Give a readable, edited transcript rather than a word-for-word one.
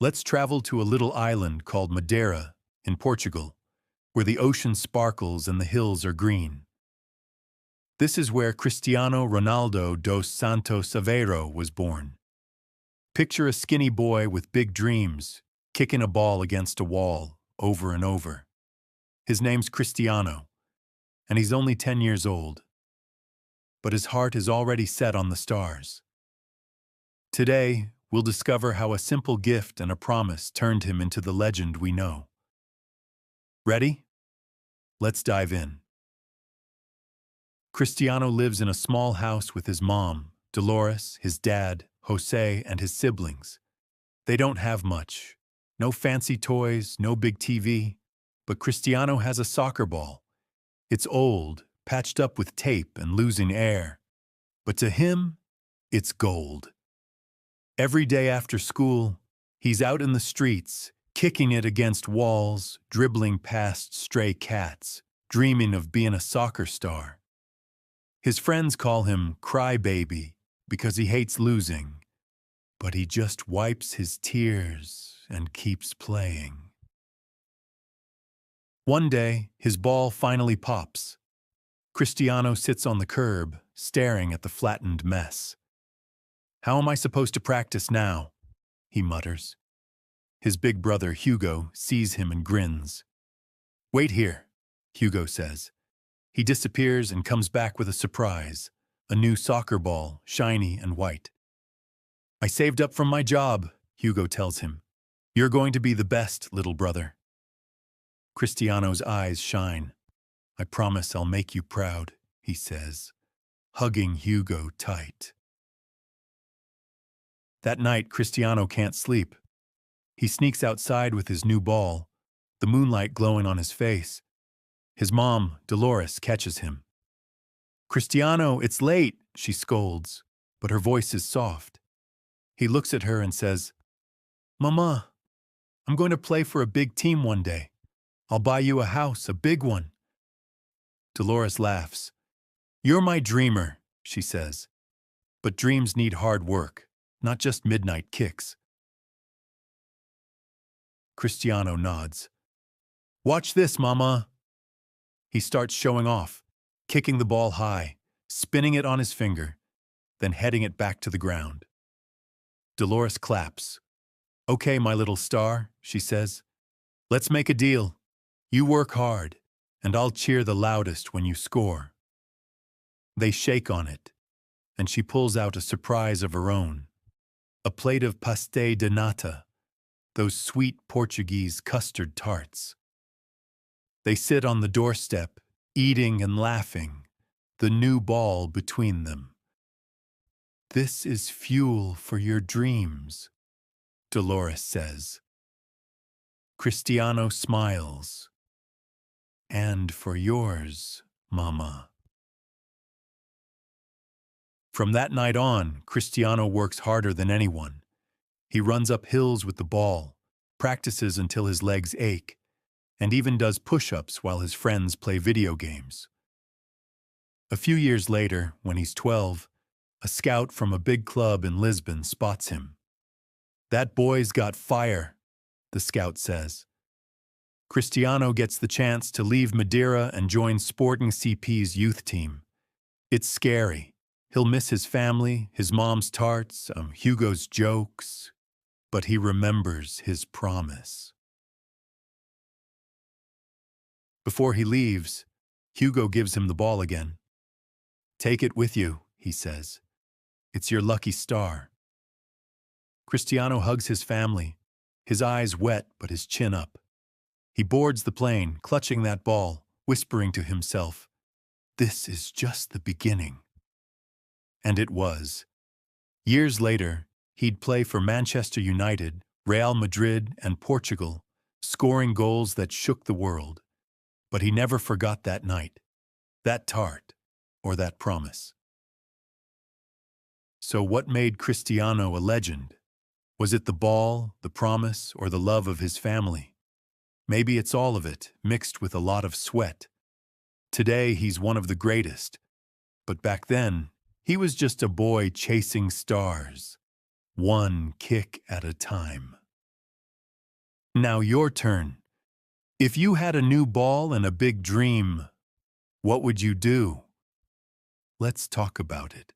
Let's travel to a little island called Madeira in Portugal, where the ocean sparkles and the hills are green. This is where Cristiano Ronaldo dos Santos Aveiro was born. Picture a skinny boy with big dreams, kicking a ball against a wall over and over. His name's Cristiano, and he's only 10 years old. But his heart is already set on the stars. Today, we'll discover how a simple gift and a promise turned him into the legend we know. Ready? Let's dive in. Cristiano lives in a small house with his mom, Dolores, his dad, Jose, and his siblings. They don't have much. No fancy toys, no big TV. But Cristiano has a soccer ball. It's old, patched up with tape and losing air. But to him, it's gold. Every day after school, he's out in the streets, kicking it against walls, dribbling past stray cats, dreaming of being a soccer star. His friends call him Crybaby because he hates losing, but he just wipes his tears and keeps playing. One day, his ball finally pops. Cristiano sits on the curb, staring at the flattened mess. "How am I supposed to practice now?" he mutters. His big brother, Hugo, sees him and grins. "Wait here," Hugo says. He disappears and comes back with a surprise, a new soccer ball, shiny and white. "I saved up from my job," Hugo tells him. "You're going to be the best, little brother." Cristiano's eyes shine. "I promise I'll make you proud," he says, hugging Hugo tight. That night, Cristiano can't sleep. He sneaks outside with his new ball, the moonlight glowing on his face. His mom, Dolores, catches him. "Cristiano, it's late," she scolds, but her voice is soft. He looks at her and says, "Mama, I'm going to play for a big team one day. I'll buy you a house, a big one." Dolores laughs. "You're my dreamer," she says. "But dreams need hard work, not just midnight kicks." Cristiano nods. "Watch this, Mama." He starts showing off, kicking the ball high, spinning it on his finger, then heading it back to the ground. Dolores claps. "Okay, my little star," she says. "Let's make a deal. You work hard, and I'll cheer the loudest when you score." They shake on it, and she pulls out a surprise of her own. A plate of pastel de nata, those sweet Portuguese custard tarts. They sit on the doorstep, eating and laughing, the new ball between them. "This is fuel for your dreams," Dolores says. Cristiano smiles. "And for yours, Mama." From that night on, Cristiano works harder than anyone. He runs up hills with the ball, practices until his legs ache, and even does push-ups while his friends play video games. A few years later, when he's 12, a scout from a big club in Lisbon spots him. "That boy's got fire," the scout says. Cristiano gets the chance to leave Madeira and join Sporting CP's youth team. It's scary. He'll miss his family, his mom's tarts, Hugo's jokes, but he remembers his promise. Before he leaves, Hugo gives him the ball again. "Take it with you," he says. "It's your lucky star." Cristiano hugs his family, his eyes wet but his chin up. He boards the plane, clutching that ball, whispering to himself, "This is just the beginning." And it was. Years later, he'd play for Manchester United, Real Madrid, and Portugal, scoring goals that shook the world. But he never forgot that night, that tart, or that promise. So what made Cristiano a legend? Was it the ball, the promise, or the love of his family? Maybe it's all of it, mixed with a lot of sweat. Today, he's one of the greatest. But back then, he was just a boy chasing stars, one kick at a time. Now your turn. If you had a new ball and a big dream, what would you do? Let's talk about it.